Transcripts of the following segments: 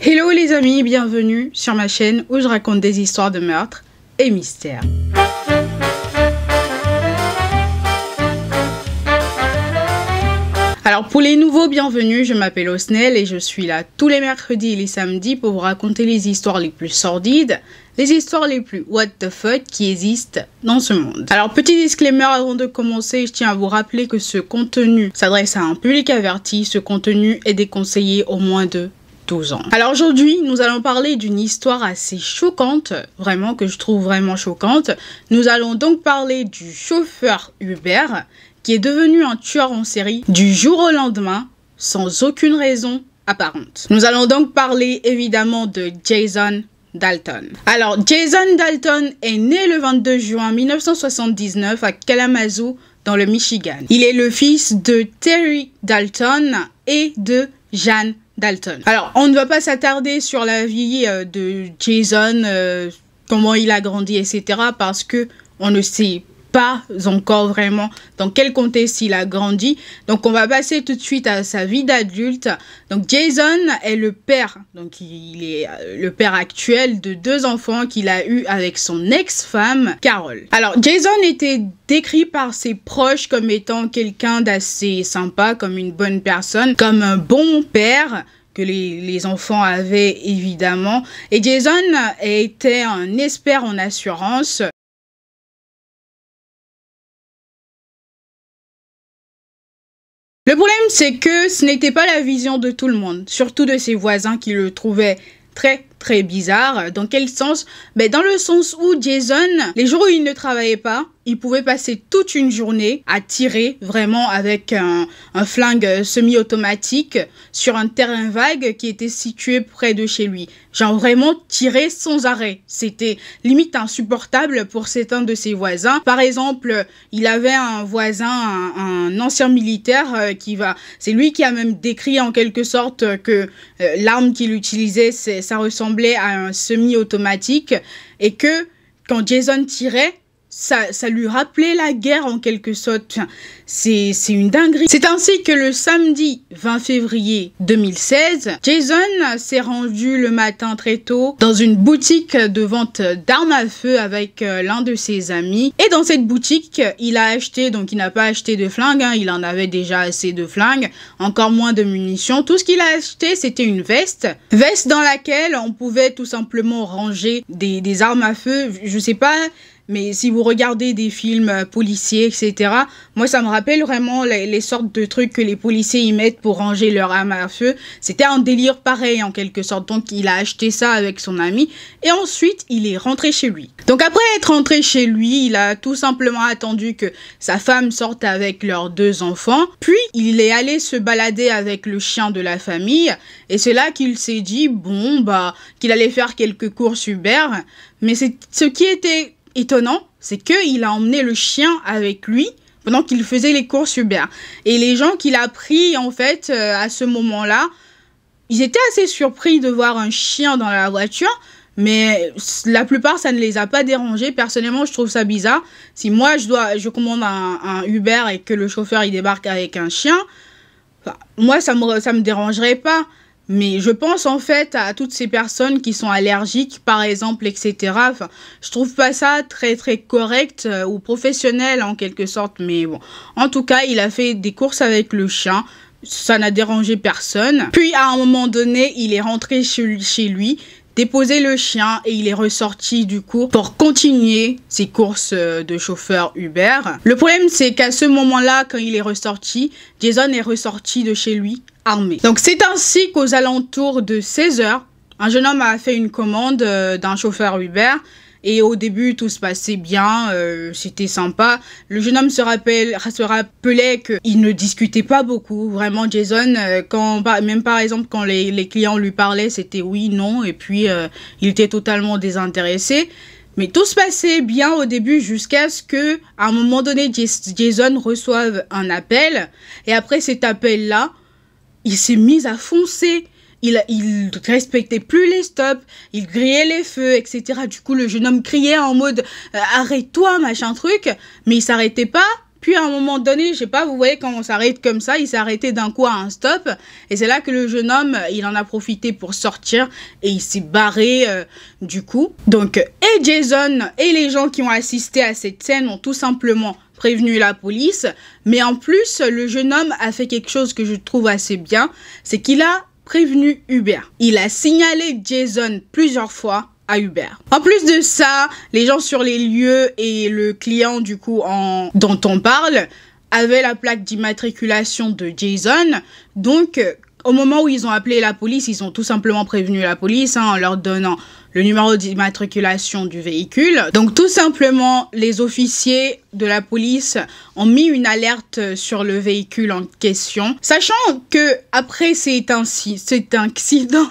Hello les amis, bienvenue sur ma chaîne où je raconte des histoires de meurtres et mystères. Alors pour les nouveaux, bienvenue, je m'appelle Osnel et je suis là tous les mercredis et les samedis pour vous raconter les histoires les plus sordides, les histoires les plus what the fuck qui existent dans ce monde. Alors petit disclaimer avant de commencer, je tiens à vous rappeler que ce contenu s'adresse à un public averti, ce contenu est déconseillé au moins de 12 ans. Alors aujourd'hui, nous allons parler d'une histoire assez choquante, vraiment que je trouve vraiment choquante. Nous allons donc parler du chauffeur Uber qui est devenu un tueur en série du jour au lendemain sans aucune raison apparente. Nous allons donc parler évidemment de Jason Dalton. Alors Jason Dalton est né le 22 juin 1979 à Kalamazoo dans le Michigan. Il est le fils de Terry Dalton et de Jane Dalton. Alors on ne va pas s'attarder sur la vie de Jason, comment il a grandi, etc. parce que on ne sait pas encore vraiment dans quel contexte il a grandi. Donc on va passer tout de suite à sa vie d'adulte. Donc Jason est le père, donc il est le père actuel de 2 enfants qu'il a eu avec son ex-femme Carol. Alors Jason était décrit par ses proches comme étant quelqu'un d'assez sympa, comme une bonne personne, comme un bon père que les enfants avaient évidemment. Et Jason était un expert en assurance. Le problème, c'est que ce n'était pas la vision de tout le monde, surtout de ses voisins qui le trouvaient très bizarre. Dans quel sens? Dans le sens où Jason, les jours où il ne travaillait pas, il pouvait passer toute une journée à tirer vraiment avec un flingue semi-automatique sur un terrain vague qui était situé près de chez lui. Genre vraiment tirer sans arrêt. C'était limite insupportable pour certains de ses voisins. Par exemple, il avait un voisin, un ancien militaire c'est lui qui a même décrit en quelque sorte que l'arme qu'il utilisait, ça ressemblait à un semi-automatique et que quand Jason tirait, ça lui rappelait la guerre en quelque sorte. C'est une dinguerie. C'est ainsi que le samedi 20 février 2016, Jason s'est rendu le matin très tôt dans une boutique de vente d'armes à feu avec l'un de ses amis. Et dans cette boutique, il a acheté, donc il n'a pas acheté de flingue, il en avait déjà assez de flingues, encore moins de munitions. Tout ce qu'il a acheté, c'était une veste dans laquelle on pouvait tout simplement ranger des armes à feu. Je sais pas, mais si vous regardez des films policiers, etc., moi, ça me rappelle vraiment les sortes de trucs que les policiers y mettent pour ranger leurs armes à feu. C'était un délire pareil, en quelque sorte. Donc, il a acheté ça avec son ami. Et ensuite, il est rentré chez lui. Donc, après être rentré chez lui, il a tout simplement attendu que sa femme sorte avec leurs 2 enfants. Puis, il est allé se balader avec le chien de la famille. Et c'est là qu'il s'est dit, qu'il allait faire quelques courses Uber. Mais ce qui était étonnant, c'est qu'il a emmené le chien avec lui pendant qu'il faisait les courses Uber. Et les gens qu'il a pris, en fait, à ce moment-là, ils étaient assez surpris de voir un chien dans la voiture, mais la plupart, ça ne les a pas dérangés. Personnellement, je trouve ça bizarre. Si moi, je commande un Uber et que le chauffeur, il débarque avec un chien, moi, ça me dérangerait pas. Mais je pense en fait à toutes ces personnes qui sont allergiques, par exemple, etc. Je trouve pas ça très correct ou professionnel en quelque sorte. Mais bon, en tout cas, il a fait des courses avec le chien. Ça n'a dérangé personne. Puis à un moment donné, il est rentré chez lui, déposé le chien et il est ressorti du coup pour continuer ses courses de chauffeur Uber. Le problème, c'est qu'à ce moment-là, quand il est ressorti, Jason est ressorti de chez lui armé. Donc c'est ainsi qu'aux alentours de 16 h, un jeune homme a fait une commande d'un chauffeur Uber. Et au début, tout se passait bien, c'était sympa. Le jeune homme se rappelait qu'il ne discutait pas beaucoup. Vraiment, Jason, même par exemple, quand les clients lui parlaient, c'était oui, non. Et puis, il était totalement désintéressé. Mais tout se passait bien au début jusqu'à ce que, à un moment donné, Jason reçoive un appel. Et après cet appel-là, il s'est mis à foncer. Il respectait plus les stops, il grillait les feux, etc. Du coup, le jeune homme criait en mode arrête-toi, machin truc. Mais il s'arrêtait pas Puis à un moment donné, je sais pas, vous voyez quand on s'arrête comme ça, il s'est arrêté d'un coup à un stop. Et c'est là que le jeune homme, il en a profité pour sortir et il s'est barré du coup. Donc, et Jason et les gens qui ont assisté à cette scène ont tout simplement prévenu la police. Mais en plus, le jeune homme a fait quelque chose que je trouve assez bien, c'est qu'il a prévenu Uber. Il a signalé Jason plusieurs fois à Uber. En plus de ça, les gens sur les lieux et le client du coup dont on parle avaient la plaque d'immatriculation de Jason. Donc, au moment où ils ont appelé la police, ils ont tout simplement prévenu la police en leur donnant le numéro d'immatriculation du véhicule. Donc tout simplement, les officiers de la police ont mis une alerte sur le véhicule en question, sachant que après cet incident,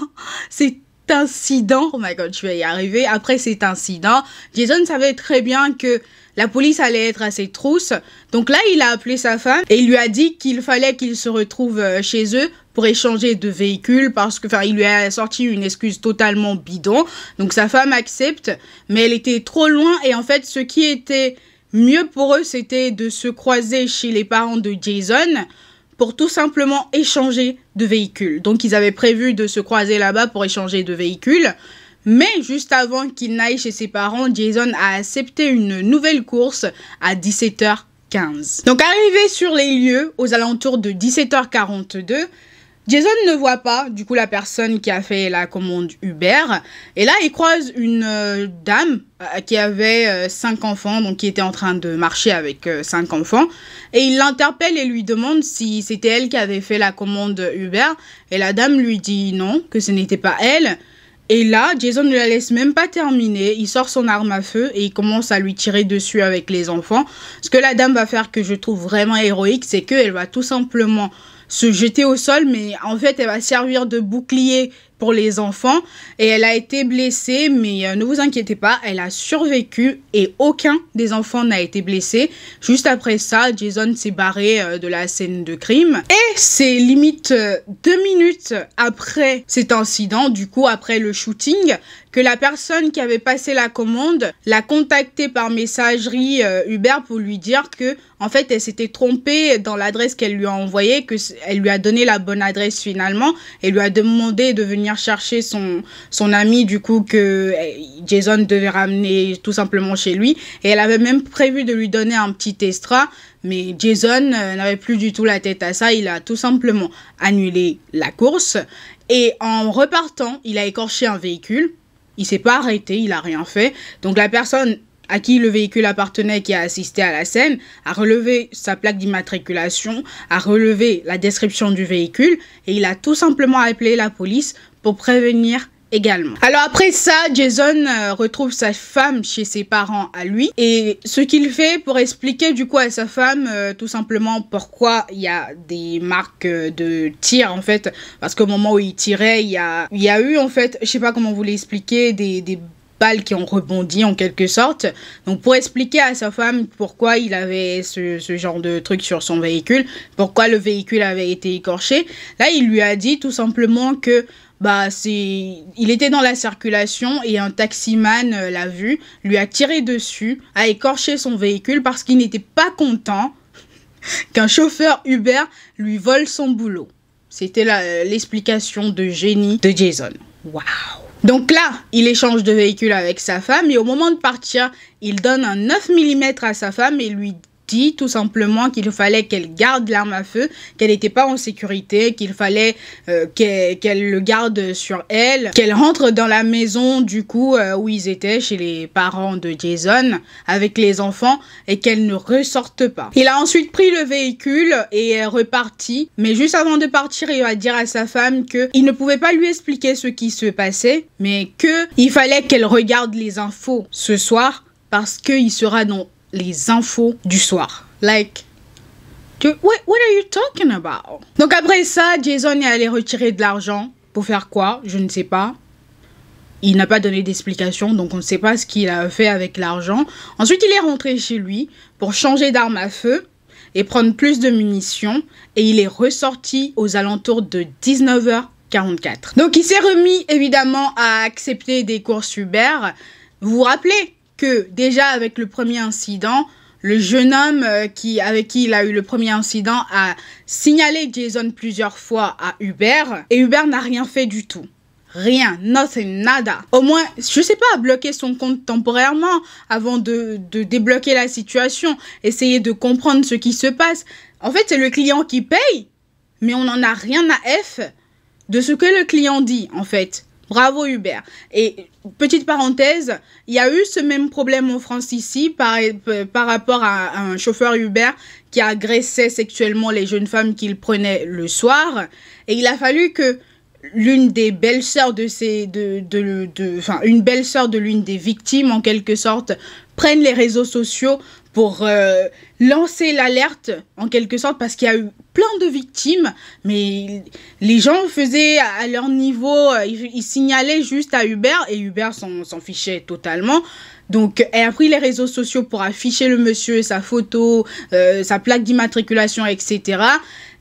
oh my god, je vais y arriver. Après cet incident, Jason savait très bien que la police allait être à ses trousses. Donc là, il a appelé sa femme et il lui a dit qu'il fallait qu'il se retrouve chez eux pour échanger de véhicule parce que, il lui a sorti une excuse totalement bidon. Donc sa femme accepte, mais elle était trop loin et en fait, ce qui était mieux pour eux, c'était de se croiser chez les parents de Jason pour tout simplement échanger de véhicules. Donc, ils avaient prévu de se croiser là-bas pour échanger de véhicules. Mais juste avant qu'il n'aille chez ses parents, Jason a accepté une nouvelle course à 17h15. Donc, arrivé sur les lieux, aux alentours de 17h42, Jason ne voit pas, du coup, la personne qui a fait la commande Uber. Et là, il croise une dame qui avait 5 enfants, donc qui était en train de marcher avec 5 enfants. Et il l'interpelle et lui demande si c'était elle qui avait fait la commande Uber. Et la dame lui dit non, que ce n'était pas elle. Et là, Jason ne la laisse même pas terminer. Il sort son arme à feu et il commence à lui tirer dessus avec les enfants. Ce que la dame va faire que je trouve vraiment héroïque, c'est qu'elle va tout simplement se jeter au sol, mais en fait, elle va servir de bouclier pour les enfants et elle a été blessée, mais ne vous inquiétez pas, elle a survécu et aucun des enfants n'a été blessé. Juste après ça, Jason s'est barré de la scène de crime et c'est limite 2 minutes après cet incident, du coup après le shooting, que la personne qui avait passé la commande l'a contacté par messagerie Uber pour lui dire que en fait elle s'était trompée dans l'adresse qu'elle lui a envoyée, que elle lui a donné la bonne adresse finalement et lui a demandé de venir chercher son ami du coup que Jason devait ramener tout simplement chez lui et elle avait même prévu de lui donner un petit extra. Mais Jason n'avait plus du tout la tête à ça, il a tout simplement annulé la course et en repartant, il a écorché un véhicule. Il s'est pas arrêté, il a rien fait. Donc la personne à qui le véhicule appartenait, qui a assisté à la scène, a relevé sa plaque d'immatriculation, a relevé la description du véhicule et il a tout simplement appelé la police pour prévenir également. Alors après ça, Jason retrouve sa femme chez ses parents à lui et ce qu'il fait pour expliquer du coup à sa femme tout simplement pourquoi il y a des marques de tir en fait, parce qu'au moment où il tirait, il y a eu en fait, je sais pas comment vous l'expliquer, des balles qui ont rebondi en quelque sorte. Donc pour expliquer à sa femme pourquoi il avait ce genre de truc sur son véhicule, pourquoi le véhicule avait été écorché, là il lui a dit tout simplement que il était dans la circulation et un taximan l'a vu, lui a tiré dessus, a écorché son véhicule parce qu'il n'était pas content qu'un chauffeur Uber lui vole son boulot. C'était l'explication de génie de Jason. Waouh! Donc là, il échange de véhicule avec sa femme et au moment de partir, il donne un 9 mm à sa femme et lui dit tout simplement qu'il fallait qu'elle garde l'arme à feu, qu'elle n'était pas en sécurité, qu'il fallait qu'elle le garde sur elle, qu'elle rentre dans la maison du coup où ils étaient, chez les parents de Jason, avec les enfants et qu'elle ne ressorte pas. Il a ensuite pris le véhicule et est reparti, mais juste avant de partir, il va dire à sa femme qu'il ne pouvait pas lui expliquer ce qui se passait, mais qu'il fallait qu'elle regarde les infos ce soir parce qu'il sera dans les infos du soir. Like, what are you talking about? Donc après ça, Jason est allé retirer de l'argent. Pour faire quoi? Je ne sais pas. Il n'a pas donné d'explication, donc on ne sait pas ce qu'il a fait avec l'argent. Ensuite, il est rentré chez lui pour changer d'arme à feu et prendre plus de munitions. Et il est ressorti aux alentours de 19h44. Donc il s'est remis évidemment à accepter des courses Uber. Vous vous rappelez que déjà avec le premier incident, le jeune homme avec qui il a eu le premier incident, a signalé Jason plusieurs fois à Uber. Et Uber n'a rien fait du tout. Rien, nothing, nada. Au moins, je sais pas, bloquer son compte temporairement avant de débloquer la situation. Essayer de comprendre ce qui se passe. En fait, c'est le client qui paye, mais on n'en a rien à F de ce que le client dit, en fait. Bravo Uber. Et petite parenthèse, il y a eu ce même problème en France ici par rapport à un chauffeur Uber qui agressait sexuellement les jeunes femmes qu'il prenait le soir. Et il a fallu que l'une des belles-sœurs une belle-sœur de l'une des victimes, en quelque sorte, prenne les réseaux sociaux pour lancer l'alerte, en quelque sorte, parce qu'il y a eu plein de victimes, mais les gens faisaient à leur niveau, ils signalaient juste à Uber, et Uber s'en fichait totalement. Donc, elle a pris les réseaux sociaux pour afficher le monsieur, sa photo, sa plaque d'immatriculation, etc.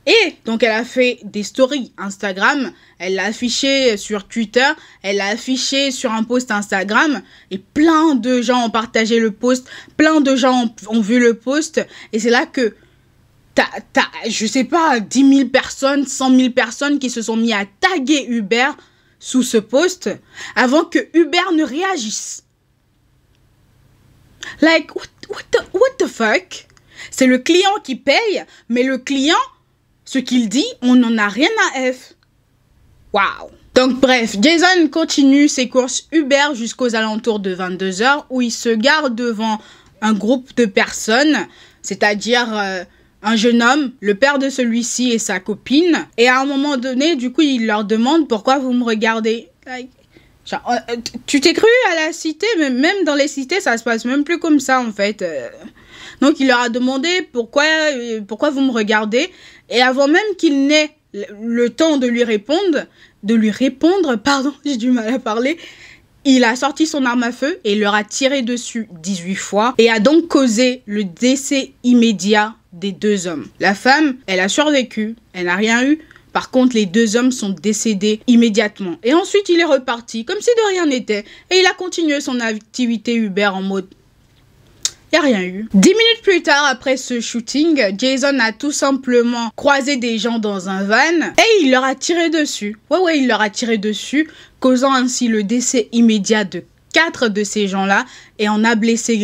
Et donc, elle a fait des stories Instagram, elle l'a affiché sur Twitter, elle l'a affiché sur un post Instagram, et plein de gens ont partagé le post, plein de gens ont vu le post, et c'est là que je sais pas, 10 000 personnes, 100 000 personnes qui se sont mis à taguer Uber sous ce post avant que Uber ne réagisse. Like, what the fuck? C'est le client qui paye, mais le client, ce qu'il dit, on n'en a rien à F. Waouh! Donc bref, Jason continue ses courses Uber jusqu'aux alentours de 22 h où il se gare devant un groupe de personnes, c'est-à-dire un jeune homme, le père de celui-ci et sa copine. Et à un moment donné, du coup, il leur demande pourquoi vous me regardez. Genre, tu t'es cru à la cité, mais même dans les cités, ça se passe même plus comme ça en fait. Donc il leur a demandé pourquoi vous me regardez. Et avant même qu'il n'ait le temps de lui répondre, pardon, j'ai du mal à parler, il a sorti son arme à feu et leur a tiré dessus 18 fois et a donc causé le décès immédiat des deux hommes. La femme, elle a survécu, elle n'a rien eu. Par contre, les deux hommes sont décédés immédiatement. Et ensuite, il est reparti comme si de rien n'était. Et il a continué son activité Uber en mode... Il n'y a rien eu. 10 minutes plus tard, après ce shooting, Jason a tout simplement croisé des gens dans un van et il leur a tiré dessus. Ouais, il leur a tiré dessus, causant ainsi le décès immédiat de 4 de ces gens-là et en a blessé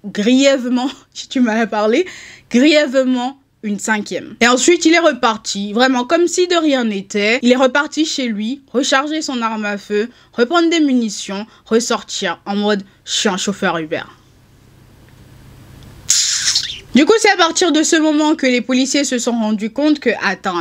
grièvement, si tu m'as parlé, grièvement une 5e. Et ensuite, il est reparti, vraiment comme si de rien n'était. Il est reparti chez lui, recharger son arme à feu, reprendre des munitions, ressortir en mode « je suis un chauffeur Uber ». Du coup, c'est à partir de ce moment que les policiers se sont rendus compte que, attends,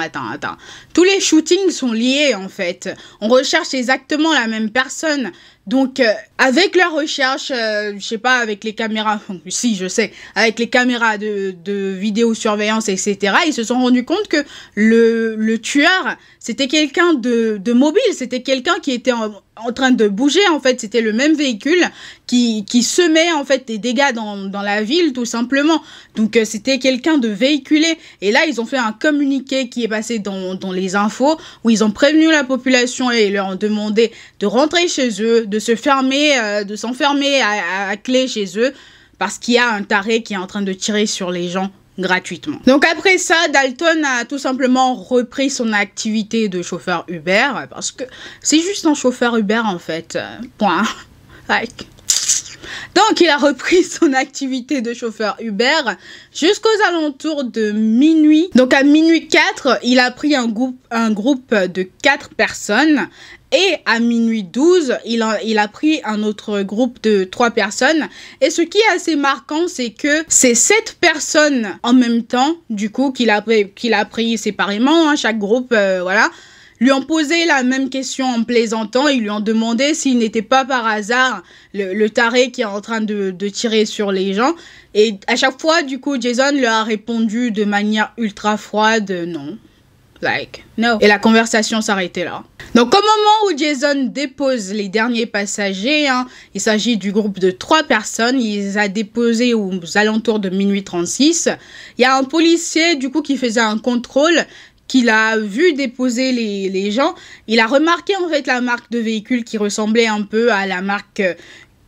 tous les shootings sont liés en fait. On recherche exactement la même personne. Donc, avec leur recherche, je sais pas, avec les caméras, si je sais, avec les caméras de vidéosurveillance, etc., ils se sont rendus compte que le tueur, c'était quelqu'un de mobile, c'était quelqu'un qui était en train de bouger, en fait, c'était le même véhicule qui semait, en fait, des dégâts dans la ville, tout simplement. Donc, c'était quelqu'un de véhiculé. Et là, ils ont fait un communiqué qui est passé dans les infos, où ils ont prévenu la population et leur ont demandé de rentrer chez eux, de se fermer, de s'enfermer à clé chez eux, parce qu'il y a un taré qui est en train de tirer sur les gens gratuitement. Donc après ça, Dalton a tout simplement repris son activité de chauffeur Uber, parce que c'est juste un chauffeur Uber en fait, point. Like. Donc il a repris son activité de chauffeur Uber jusqu'aux alentours de minuit. Donc à minuit 4, il a pris un groupe de 4 personnes. Et à minuit 12, il a pris un autre groupe de 3 personnes. Et ce qui est assez marquant, c'est que ces 7 personnes en même temps, du coup, qu'il a pris séparément, hein, chaque groupe, voilà, lui ont posé la même question en plaisantant. Ils lui ont demandé s'il n'était pas par hasard le taré qui est en train de tirer sur les gens. Et à chaque fois, du coup, Jason leur a répondu de manière ultra froide, non. Like, no. Et la conversation s'arrêtait là. Donc, au moment où Jason dépose les derniers passagers, hein, il s'agit du groupe de 3 personnes, il les a déposés aux alentours de minuit 36. Il y a un policier, du coup, qui faisait un contrôle, qu'il a vu déposer les gens. Il a remarqué, en fait, la marque de véhicule qui ressemblait un peu à la marque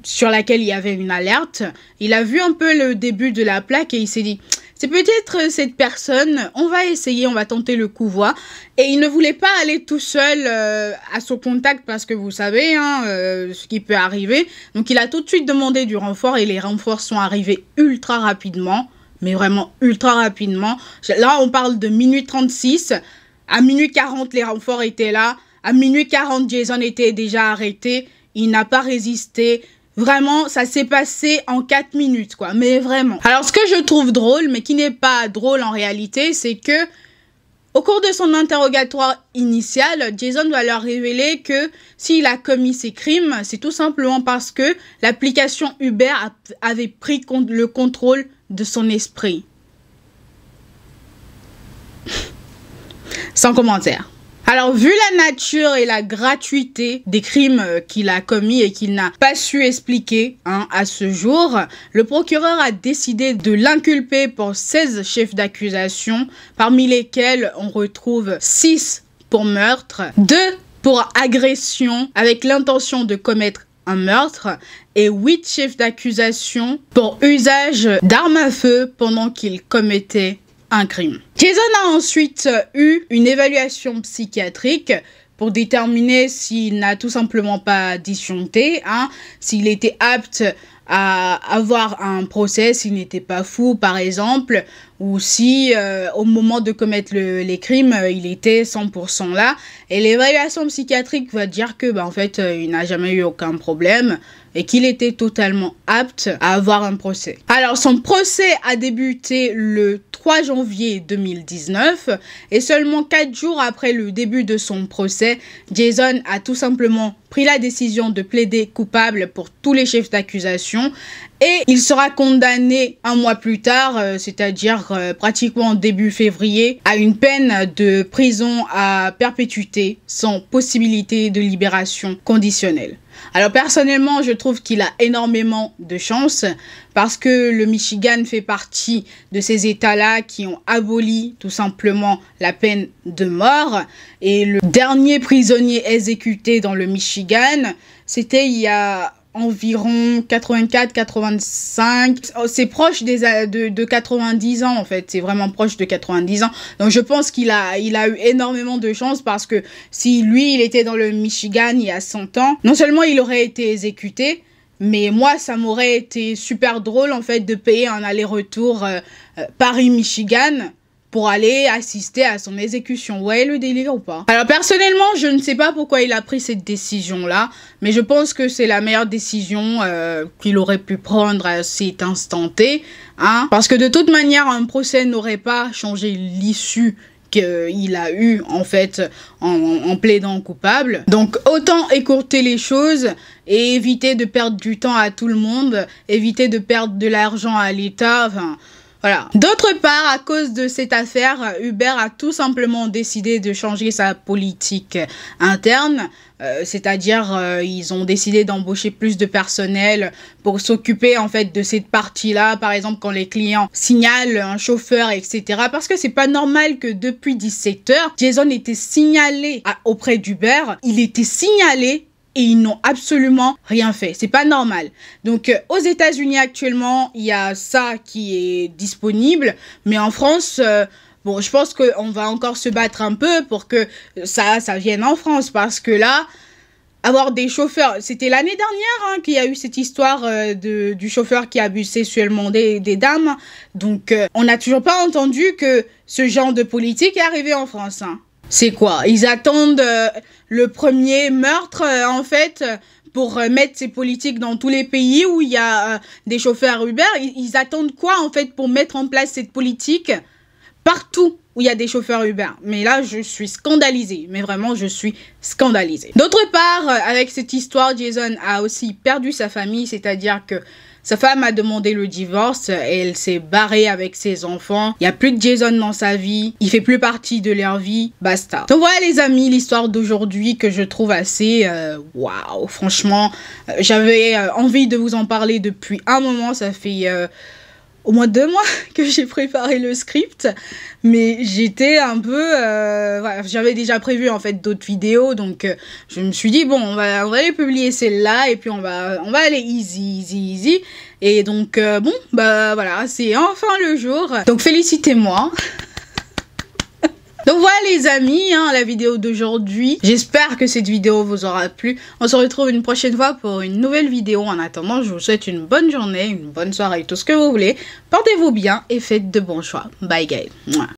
sur laquelle il y avait une alerte. Il a vu un peu le début de la plaque et il s'est dit, c'est peut-être cette personne, on va essayer, on va tenter le coup voie. Et il ne voulait pas aller tout seul à son contact parce que vous savez ce qui peut arriver. Donc il a tout de suite demandé du renfort et les renforts sont arrivés ultra rapidement. Mais vraiment ultra rapidement. Là, on parle de minuit 36. À minuit 40, les renforts étaient là. À minuit 40, Jason était déjà arrêté. Il n'a pas résisté. Vraiment, ça s'est passé en 4 minutes, quoi. Mais vraiment. Alors, ce que je trouve drôle, mais qui n'est pas drôle en réalité, c'est que au cours de son interrogatoire initial, Jason va leur révéler que s'il a commis ces crimes, c'est tout simplement parce que l'application Uber avait pris le contrôle de son esprit. Sans commentaire. Alors, vu la nature et la gratuité des crimes qu'il a commis et qu'il n'a pas su expliquer à ce jour, le procureur a décidé de l'inculper pour 16 chefs d'accusation, parmi lesquels on retrouve 6 pour meurtre, 2 pour agression avec l'intention de commettre un meurtre et 8 chefs d'accusation pour usage d'armes à feu pendant qu'il commettait un crime. Jason a ensuite eu une évaluation psychiatrique pour déterminer s'il n'a tout simplement pas disjoncté, s'il était apte à avoir un procès, s'il n'était pas fou par exemple, ou si au moment de commettre les crimes, il était 100% là. Et l'évaluation psychiatrique va dire que en fait, il n'a jamais eu aucun problème et qu'il était totalement apte à avoir un procès. Alors, son procès a débuté le 3 janvier 2019 et seulement 4 jours après le début de son procès, Jason a tout simplement pris la décision de plaider coupable pour tous les chefs d'accusation et il sera condamné un mois plus tard, c'est-à-dire pratiquement début février, à une peine de prison à perpétuité sans possibilité de libération conditionnelle. Alors personnellement, je trouve qu'il a énormément de chance parce que le Michigan fait partie de ces États-là qui ont aboli tout simplement la peine de mort. Et le dernier prisonnier exécuté dans le Michigan, c'était il y a environ 84-85, c'est proche de 90 ans en fait, c'est vraiment proche de 90 ans. Donc je pense qu'il a eu énormément de chance parce que si lui il était dans le Michigan il y a 100 ans, non seulement il aurait été exécuté, mais moi ça m'aurait été super drôle en fait de payer un aller-retour Paris-Michigan pour aller assister à son exécution. Vous voyez le délire ou pas? Alors personnellement, je ne sais pas pourquoi il a pris cette décision-là, mais je pense que c'est la meilleure décision qu'il aurait pu prendre à cet instant T, parce que de toute manière, un procès n'aurait pas changé l'issue qu'il a eu en fait en plaidant coupable. Donc autant écourter les choses et éviter de perdre du temps à tout le monde, éviter de perdre de l'argent à l'État, enfin... Voilà. D'autre part, à cause de cette affaire, Uber a tout simplement décidé de changer sa politique interne. C'est-à-dire, ils ont décidé d'embaucher plus de personnel pour s'occuper en fait de cette partie-là. Par exemple, quand les clients signalent un chauffeur, etc. Parce que c'est pas normal que depuis 17 heures, Jason était signalé auprès d'Uber. Il était signalé et ils n'ont absolument rien fait. C'est pas normal. Donc, aux États-Unis actuellement, il y a ça qui est disponible. Mais en France, bon, je pense qu'on va encore se battre un peu pour que ça vienne en France. Parce que là, avoir des chauffeurs... C'était l'année dernière qu'il y a eu cette histoire du chauffeur qui abuse sexuellement des dames. Donc, on n'a toujours pas entendu que ce genre de politique est arrivé en France. C'est quoi? Ils attendent le premier meurtre, en fait, pour mettre ces politiques dans tous les pays où il y a des chauffeurs Uber. Ils attendent quoi, en fait, pour mettre en place cette politique partout où il y a des chauffeurs Uber? Mais là, je suis scandalisée. Mais vraiment, je suis scandalisée. D'autre part, avec cette histoire, Jason a aussi perdu sa famille, c'est-à-dire que sa femme a demandé le divorce et elle s'est barrée avec ses enfants. Il n'y a plus de Jason dans sa vie. Il fait plus partie de leur vie. Basta. Donc voilà les amis, l'histoire d'aujourd'hui que je trouve assez waouh. Franchement, j'avais envie de vous en parler depuis un moment. Ça fait au moins 2 mois que j'ai préparé le script, mais j'étais un peu... voilà, j'avais déjà prévu en fait d'autres vidéos, donc je me suis dit, bon, on va aller publier celle-là, et puis on va aller easy. Et donc, bon, bah voilà, c'est enfin le jour. Donc félicitez-moi. Donc voilà les amis, hein, la vidéo d'aujourd'hui. J'espère que cette vidéo vous aura plu. On se retrouve une prochaine fois pour une nouvelle vidéo. En attendant, je vous souhaite une bonne journée, une bonne soirée, tout ce que vous voulez. Portez-vous bien et faites de bons choix. Bye guys.